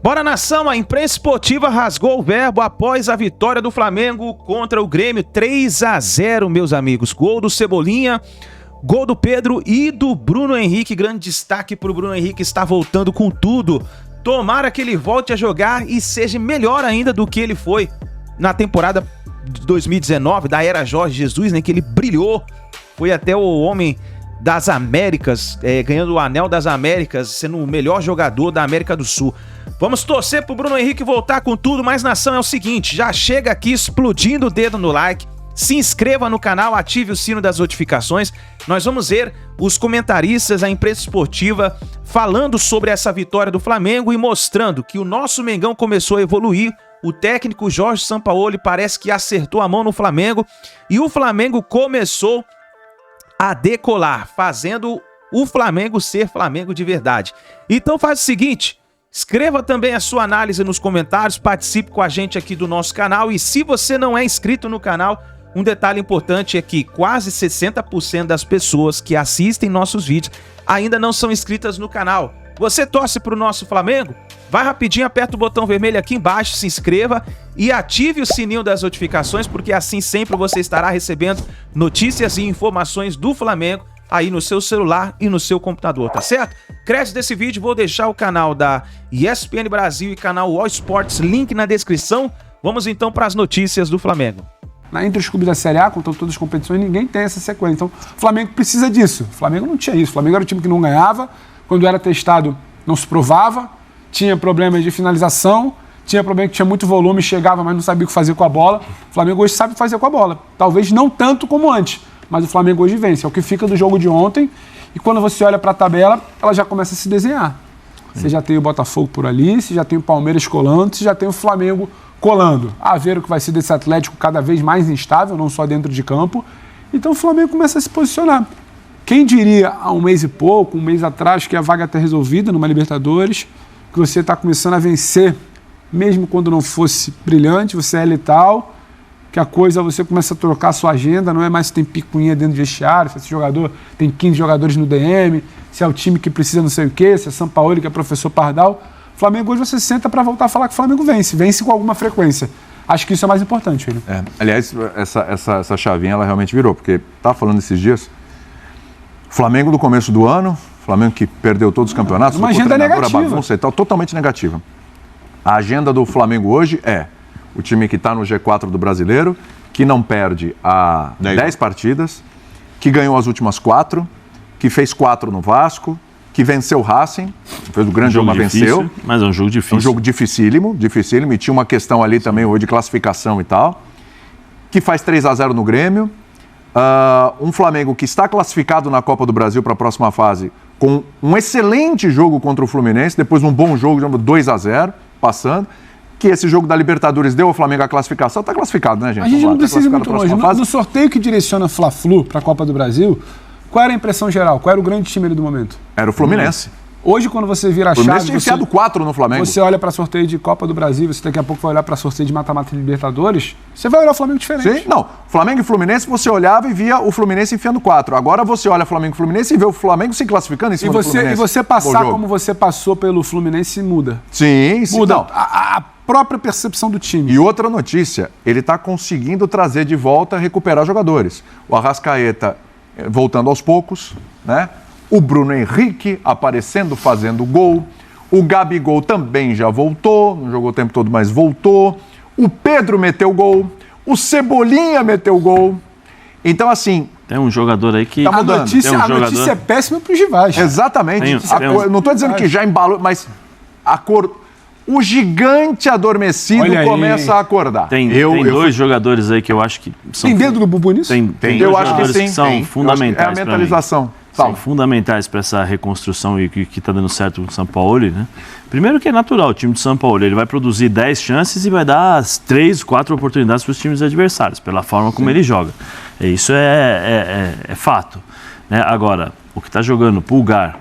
Bora, nação! A imprensa esportiva rasgou o verbo após a vitória do Flamengo contra o Grêmio, 3-0, meus amigos. Gol do Cebolinha, gol do Pedro e do Bruno Henrique. Grande destaque pro Bruno Henrique, está voltando com tudo. Tomara que ele volte a jogar e seja melhor ainda do que ele foi na temporada de 2019, da era Jorge Jesus, né, que ele brilhou. Foi até o homem das Américas, ganhando o Anel das Américas, sendo o melhor jogador da América do Sul. Vamos torcer pro Bruno Henrique voltar com tudo, mas, nação, é o seguinte, já chega aqui explodindo o dedo no like, se inscreva no canal, ative o sino das notificações. Nós vamos ver os comentaristas, a imprensa esportiva, falando sobre essa vitória do Flamengo e mostrando que o nosso Mengão começou a evoluir. O técnico Jorge Sampaoli parece que acertou a mão no Flamengo e o Flamengo começou a decolar, fazendo o Flamengo ser Flamengo de verdade. Então faz o seguinte, escreva também a sua análise nos comentários, participe com a gente aqui do nosso canal e se você não é inscrito no canal, um detalhe importante é que quase 60% das pessoas que assistem nossos vídeos ainda não são inscritas no canal. Você torce para o nosso Flamengo? Vai rapidinho, aperta o botão vermelho aqui embaixo, se inscreva e ative o sininho das notificações, porque assim sempre você estará recebendo notícias e informações do Flamengo aí no seu celular e no seu computador, tá certo? Crédito desse vídeo, vou deixar o canal da ESPN Brasil e canal All Sports, link na descrição. Vamos então para as notícias do Flamengo. Entre os clubes da Série A, com todas as competições, ninguém tem essa sequência. Então, o Flamengo precisa disso. O Flamengo não tinha isso. O Flamengo era um time que não ganhava, quando era testado não se provava, tinha problemas de finalização, tinha problema que tinha muito volume, chegava, mas não sabia o que fazer com a bola. O Flamengo hoje sabe fazer com a bola. Talvez não tanto como antes, mas o Flamengo hoje vence. É o que fica do jogo de ontem. E quando você olha para a tabela, ela já começa a se desenhar. Você já tem o Botafogo por ali, você já tem o Palmeiras colando, você já tem o Flamengo colando. A ver o que vai ser desse Atlético cada vez mais instável, não só dentro de campo. Então o Flamengo começa a se posicionar. Quem diria há um mês e pouco, um mês atrás, que a vaga está resolvida numa Libertadores, que você está começando a vencer, mesmo quando não fosse brilhante, você é letal, que a coisa, você começa a trocar a sua agenda, não é mais se tem picuinha dentro do vestiário, se esse jogador tem 15 jogadores no DM, se é o time que precisa não sei o quê, se é Sampaoli, que é professor Pardal. Flamengo hoje você senta para voltar a falar que o Flamengo vence com alguma frequência. Acho que isso é mais importante, filho. Aliás, essa chavinha ela realmente virou, porque estava falando esses dias, Flamengo do começo do ano, Flamengo que perdeu todos os campeonatos, uma agenda negativa. Bagunça e tal, totalmente negativa. A agenda do Flamengo hoje é o time que está no G4 do Brasileiro, que não perde há 10 partidas, que ganhou as últimas 4, que fez 4 no Vasco, que venceu o Racing, fez o grande jogo, mas venceu. Mas é um jogo difícil. É um jogo dificílimo, e tinha uma questão ali também hoje de classificação e tal, que faz 3-0 no Grêmio. Um Flamengo que está classificado na Copa do Brasil para a próxima fase, com um excelente jogo contra o Fluminense, depois um bom jogo, 2-0, passando, que esse jogo da Libertadores deu ao Flamengo a classificação, está classificado, né, gente? A gente não precisa ir muito longe. No sorteio que direciona Fla-Flu para a Copa do Brasil, qual era a impressão geral? Qual era o grande time ali do momento? Era o Fluminense. Hoje, quando você vira a chave... O Fluminense tinha enfiado 4 no Flamengo. Você olha para sorteio de Copa do Brasil, você daqui a pouco vai olhar para sorteio de mata-mata de Libertadores, você vai olhar o Flamengo diferente. Sim, não. Flamengo e Fluminense, você olhava e via o Fluminense enfiando 4. Agora você olha Flamengo e Fluminense e vê o Flamengo se classificando em cima do Fluminense. E você passar como você passou pelo Fluminense muda. Sim. Muda a própria percepção do time. E outra notícia, ele está conseguindo trazer de volta, recuperar jogadores. O Arrascaeta voltando aos poucos, né? O Bruno Henrique aparecendo, fazendo gol. O Gabigol também já voltou, não jogou o tempo todo, mas voltou. O Pedro meteu gol. O Cebolinha meteu gol. Então, assim... Tem um jogador aí que... Tá mudando. A notícia é péssima para os rivais. Exatamente. Não estou dizendo que já embalou, mas o gigante adormecido começa a acordar. Tem dois jogadores aí que eu acho que são... Tem dedo do Bubu nisso? Tem eu acho que sim. São fundamentais. É a mentalização. São fundamentais para essa reconstrução e que está dando certo com o Sampaoli, né? Primeiro que é natural, o time do Sampaoli, ele vai produzir 10 chances e vai dar 3, 4 oportunidades para os times adversários, pela forma como ele joga. Isso é fato, né? Agora, o que está jogando Pulgar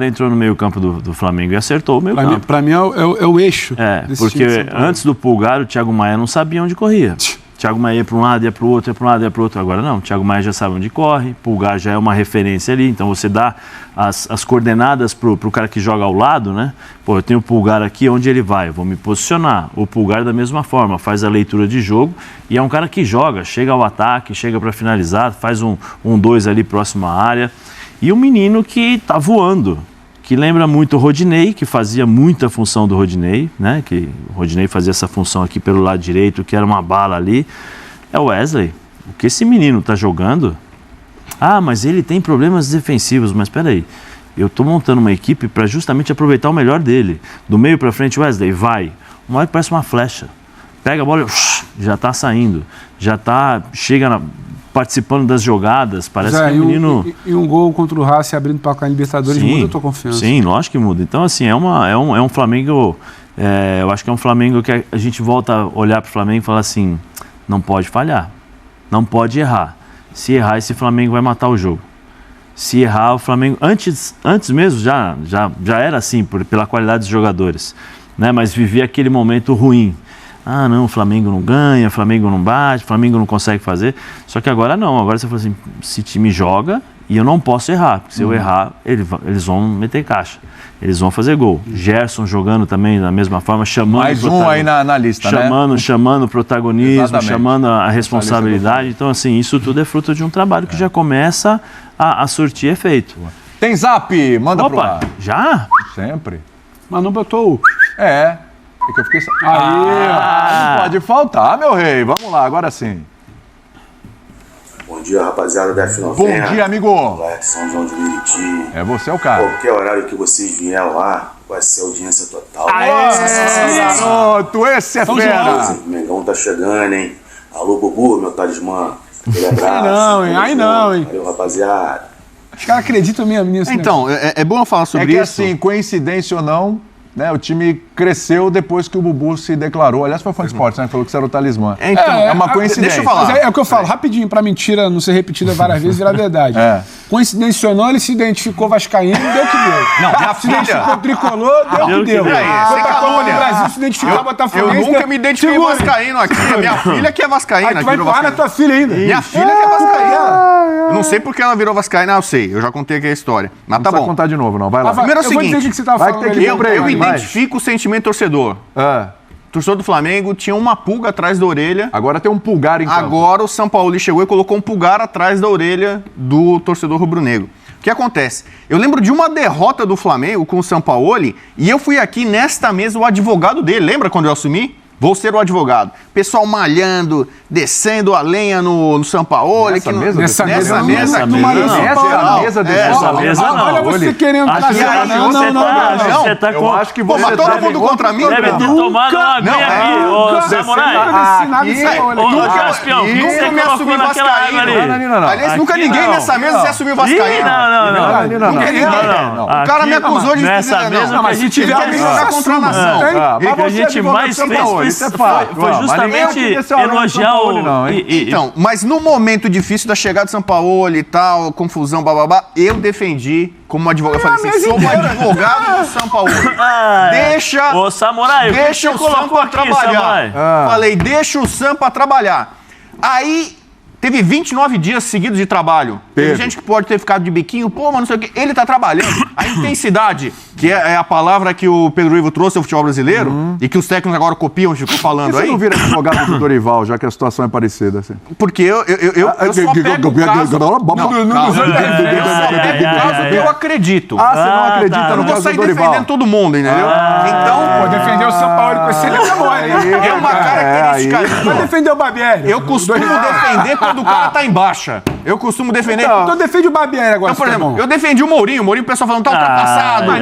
entrou no meio-campo do Flamengo e acertou o meio-campo. Para mim é o eixo. Porque antes do Pulgar, o Thiago Maia não sabia onde corria. Thiago Maia ia para um lado, ia para o outro, ia para um lado, ia para o outro. Agora não, Thiago Maia já sabe onde corre, Pulgar já é uma referência ali, então você dá as coordenadas pro cara que joga ao lado, né? Pô, eu tenho o Pulgar aqui, onde ele vai? Eu vou me posicionar. O Pulgar da mesma forma, faz a leitura de jogo e é um cara que joga, chega ao ataque, chega para finalizar, faz um 2 ali próximo à área. E um menino que tá voando, que lembra muito o Rodinei, que fazia muita função do Rodinei, né? Que o Rodinei fazia essa função aqui pelo lado direito, que era uma bala ali. É o Wesley. O que esse menino tá jogando? Ah, mas ele tem problemas defensivos. Mas espera aí, eu tô montando uma equipe para justamente aproveitar o melhor dele. Do meio para frente, Wesley, vai. Uma hora que parece uma flecha. Pega a bola e já tá saindo. Já tá, participando das jogadas, parece que é um menino... E um gol contra o Racing abrindo o placar em Libertadores muda a tua confiança. Sim, lógico que muda. Então, assim, é um Flamengo... eu acho que é um Flamengo que a gente volta a olhar para o Flamengo e falar assim, não pode falhar, não pode errar. Se errar, esse Flamengo vai matar o jogo. Se errar, o Flamengo... Antes mesmo já era assim, pela qualidade dos jogadores, né? Mas vivia aquele momento ruim. Ah, não, o Flamengo não ganha, o Flamengo não bate, o Flamengo não consegue fazer. Só que agora não, agora você fala assim, esse time joga e eu não posso errar, porque se eu errar, eles vão meter caixa, eles vão fazer gol. Gerson jogando também da mesma forma, chamando... Mais um aí na lista, chamando o protagonismo, Exatamente. chamando a responsabilidade. Então, assim, isso tudo é fruto de um trabalho que já começa a surtir efeito. Tem zap, manda pro Opa, ar. já? Sempre. Mas não botou o... É que eu fiquei... não pode faltar, meu rei. Vamos lá, agora sim. Bom dia, rapaziada da F90. Bom dia, amigo. Lá de São João de Meriti. É você o cara. Qualquer horário que vocês vieram lá, vai ser audiência total. Garoto, esse é fera. O Mengão tá chegando, hein? Alô, Bubu, meu talismã. Aquele abraço. Aí não, hein? Valeu, rapaziada. Os caras acreditam mesmo nisso. Então, é bom eu falar sobre que isso. assim, coincidência ou não, né, o time cresceu depois que o Bubu se declarou. Aliás, foi o Fã Esportes, né? Falou que isso era o talismã. Então, é uma coincidência. Deixa eu falar. Mas é o que eu falo, rapidinho, pra mentira não ser repetida várias vezes, virar verdade. Coincidência ou não, ele se identificou vascaíno, deu o que deu. Não, minha Se identificou tricolor, deu o que deu. Foi pra Copa do Brasil, se identificar botafoguense. Eu nunca me identifiquei vascaíno aqui. A minha filha que é vascaína. Aí tu vai empurrar na tua filha ainda. Minha filha que é vascaína. Eu não sei porque ela virou vascaína, eu sei. Eu já contei aqui a história. Mas tá Não precisa bom. contar de novo, não. Vai lá. Primeiro é o eu vou seguinte, dizer o que você tava vai falando. ter que ali. cumprir. Eu Vai. identifico o sentimento torcedor. O torcedor do Flamengo tinha uma pulga atrás da orelha. Agora tem um pulgar em campo. Agora o São Paulo chegou e colocou um pulgar atrás da orelha do torcedor rubro-negro. O que acontece? Eu lembro de uma derrota do Flamengo com o Sampaoli e eu fui aqui nesta mesa o advogado dele. Lembra quando eu assumi? Vou ser o advogado. Pessoal malhando, descendo a lenha no Sampaoli. Nessa que mesa? Nessa mesa aqui. Essa é a mesa desse Essa mesa não. Olha você querendo Acho que trazer. você tá Eu com... acho que Pô, você mas todo tá mundo contra mim? Deve ter tomado uma aguinha aqui, ô Samurai. Ô Caspião, quem você Nunca me colocou assumi naquela água vascaíno. ali? Não. Aliás, nunca Aqui ninguém não. nessa mesa se assumiu vascaíno. Não. Nunca ninguém. Não. O cara me acusou de... Nessa mesa que a gente Ele quer me jogar contra a nação. O que a gente mais fez foi justamente elogiar o... Então, mas no momento difícil da chegada de São Paulo e tal, confusão, bababá, eu defendi como advogado. Eu falei assim, sou um advogado do São Paulo. Deixa... Ô, Samurai, Deixa o Sampa trabalhar. Falei, deixa o Sampa trabalhar. Aí, teve 29 dias seguidos de trabalho. Teve gente que pode ter ficado de biquinho, pô, mas não sei o quê. Ele tá trabalhando. A intensidade, que é a palavra que o Pedro Ivo trouxe ao futebol brasileiro, e que os técnicos agora copiam, ficou falando Você aí. não vira advogado do Dorival, já que a situação é parecida, assim. Porque eu só pego o caso... Eu acredito. Você não acredita Eu no não vou caso sair do Dorival? defendendo todo mundo, entendeu? Pô, defender o São Paulo com esse ele é bom, hein? É uma característica... Vai defender o Barbieri. Eu costumo defender quando o cara tá em baixa. Eu costumo defender... Então defende o Barbieri agora. Então, por exemplo, eu defendi o Mourinho. O Mourinho, o pessoal falando, tá ultrapassado. O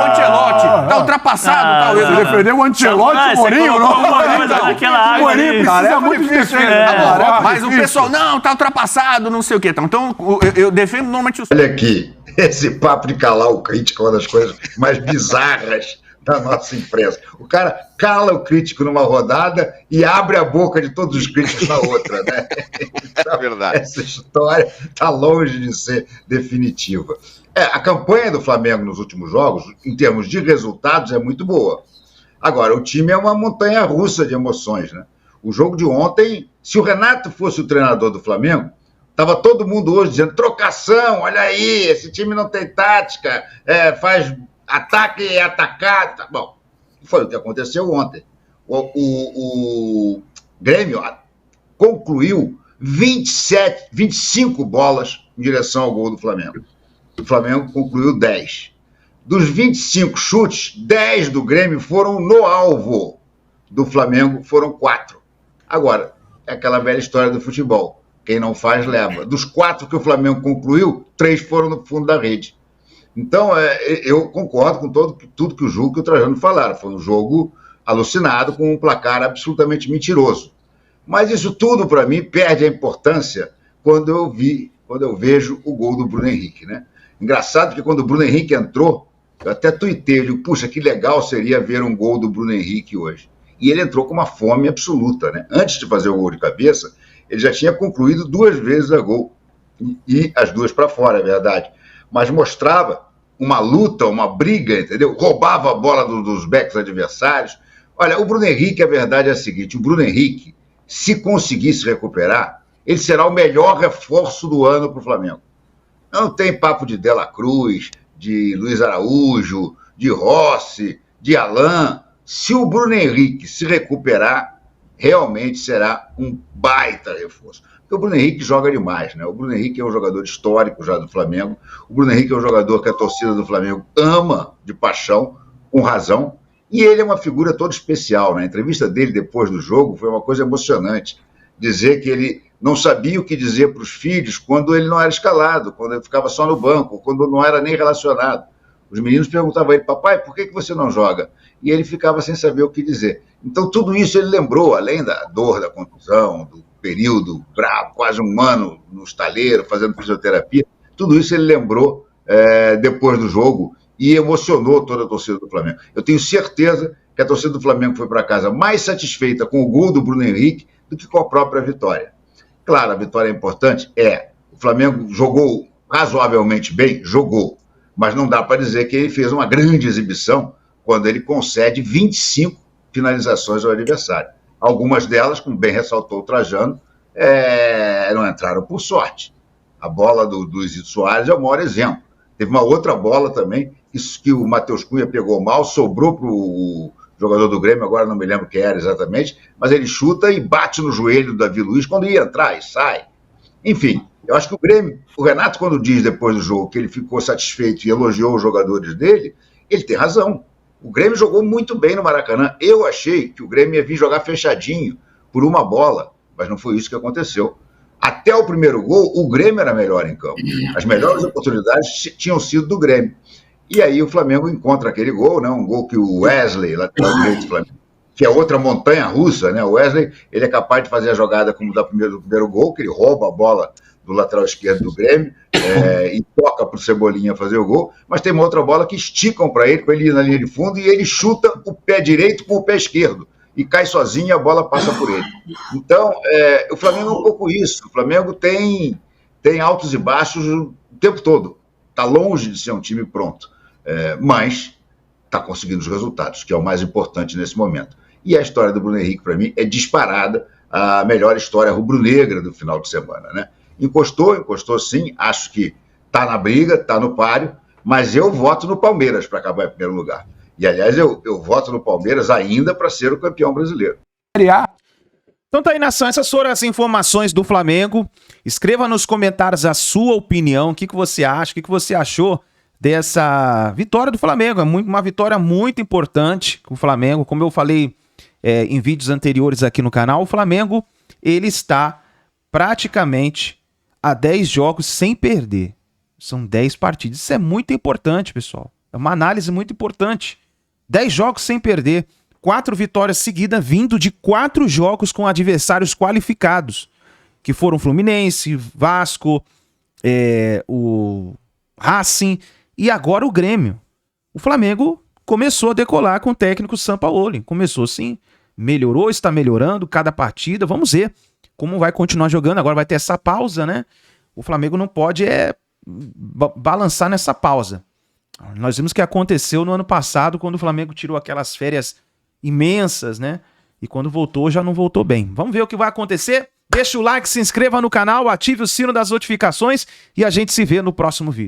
Ancelotti, tá ultrapassado. Você defendeu o Ancelotti, o Mourinho, não? Naquela água Mourinho ali. precisa muito de defesa. Mas o pessoal, não, tá ultrapassado, não sei o quê. Então, eu defendo normalmente os... Olha aqui, esse papo de calar o crítico é uma das coisas mais bizarras da nossa imprensa. O cara cala o crítico numa rodada e abre a boca de todos os críticos na outra, né? É verdade. Essa história está longe de ser definitiva. A campanha do Flamengo nos últimos jogos, em termos de resultados, é muito boa. Agora, o time é uma montanha-russa de emoções, né? O jogo de ontem, se o Renato fosse o treinador do Flamengo, estava todo mundo hoje dizendo, trocação, olha aí, esse time não tem tática, faz ataque e atacar. Tá bom, foi o que aconteceu ontem. O Grêmio concluiu 25 bolas em direção ao gol do Flamengo. O Flamengo concluiu 10. Dos 25 chutes, 10 do Grêmio foram no alvo. Do Flamengo foram 4. Agora, é aquela velha história do futebol. Quem não faz, leva. Dos 4 que o Flamengo concluiu, 3 foram no fundo da rede. Então, eu concordo com tudo que o Juca e o Trajano falaram. Foi um jogo alucinado, com um placar absolutamente mentiroso. Mas isso tudo, para mim, perde a importância quando eu vejo o gol do Bruno Henrique, né? Engraçado que quando o Bruno Henrique entrou, eu até tuitei, eu digo, puxa, que legal seria ver um gol do Bruno Henrique hoje. E ele entrou com uma fome absoluta, né? Antes de fazer o gol de cabeça, ele já tinha concluído 2 vezes a gol. E as 2 para fora, é verdade. Mas mostrava uma luta, uma briga, entendeu? Roubava a bola dos backs adversários. Olha, o Bruno Henrique, a verdade é a seguinte, o Bruno Henrique, se conseguir se recuperar, ele será o melhor reforço do ano para o Flamengo. Não tem papo de Dela Cruz, de Luiz Araújo, de Rossi, de Alain. Se o Bruno Henrique se recuperar, realmente será um baita reforço. Porque o Bruno Henrique joga demais, né? O Bruno Henrique é um jogador histórico já do Flamengo. O Bruno Henrique é um jogador que a torcida do Flamengo ama de paixão, com razão. E ele é uma figura toda especial, né? A entrevista dele depois do jogo foi uma coisa emocionante. Dizer que ele não sabia o que dizer para os filhos quando ele não era escalado, quando ele ficava só no banco, quando não era nem relacionado. Os meninos perguntavam a ele, papai, por que você não joga? E ele ficava sem saber o que dizer. Então, tudo isso ele lembrou, além da dor, da contusão, do período bravo, quase um ano no estaleiro, fazendo fisioterapia, tudo isso ele lembrou depois do jogo e emocionou toda a torcida do Flamengo. Eu tenho certeza que a torcida do Flamengo foi para casa mais satisfeita com o gol do Bruno Henrique do que com a própria vitória. Claro, a vitória é importante? O Flamengo jogou razoavelmente bem? Jogou. Mas não dá para dizer que ele fez uma grande exibição quando ele concede 25 finalizações ao adversário. Algumas delas, como bem ressaltou o Trajano, não entraram por sorte. A bola do Luizito Soares é o maior exemplo. Teve uma outra bola também, que o Matheus Cunha pegou mal, sobrou para o jogador do Grêmio, agora não me lembro quem era exatamente, mas ele chuta e bate no joelho do Davi Luiz quando ia entrar e sai. Enfim, eu acho que o Renato, quando diz depois do jogo que ele ficou satisfeito e elogiou os jogadores dele, ele tem razão. O Grêmio jogou muito bem no Maracanã. Eu achei que o Grêmio ia vir jogar fechadinho por uma bola, mas não foi isso que aconteceu. Até o primeiro gol, o Grêmio era melhor em campo. As melhores oportunidades tinham sido do Grêmio. E aí o Flamengo encontra aquele gol, né? Um gol que o Wesley, lateral direito do Flamengo, que é outra montanha-russa, né? O Wesley, ele é capaz de fazer a jogada como do primeiro gol, que ele rouba a bola do lateral esquerdo do Grêmio e toca para o Cebolinha fazer o gol, mas tem uma outra bola que esticam para ele ir na linha de fundo e ele chuta o pé direito com o pé esquerdo e cai sozinho e a bola passa por ele. Então, o Flamengo é um pouco isso. O Flamengo tem altos e baixos o tempo todo. Está longe de ser um time pronto, mas está conseguindo os resultados, que é o mais importante nesse momento. E a história do Bruno Henrique, para mim, é disparada a melhor história rubro-negra do final de semana, né? Encostou sim, acho que está na briga, está no páreo, mas eu voto no Palmeiras para acabar em primeiro lugar. E, aliás, eu voto no Palmeiras ainda para ser o campeão brasileiro. Então tá aí, nação, essas foram as informações do Flamengo. Escreva nos comentários a sua opinião, o que você acha, o que você achou dessa vitória do Flamengo. É uma vitória muito importante com o Flamengo. Como eu falei em vídeos anteriores aqui no canal, o Flamengo ele está praticamente a 10 jogos sem perder. São 10 partidas. Isso é muito importante, pessoal. É uma análise muito importante. 10 jogos sem perder. 4 vitórias seguidas vindo de 4 jogos com adversários qualificados, que foram Fluminense, Vasco, o Racing e agora o Grêmio. O Flamengo começou a decolar com o técnico Sampaoli. Começou sim, melhorou, está melhorando cada partida. Vamos ver como vai continuar jogando. Agora vai ter essa pausa, né? O Flamengo não pode balançar nessa pausa. Nós vimos o que aconteceu no ano passado, quando o Flamengo tirou aquelas férias imensas, né? e quando voltou, já não voltou bem. Vamos ver o que vai acontecer? Deixa o like, se inscreva no canal, ative o sino das notificações e a gente se vê no próximo vídeo.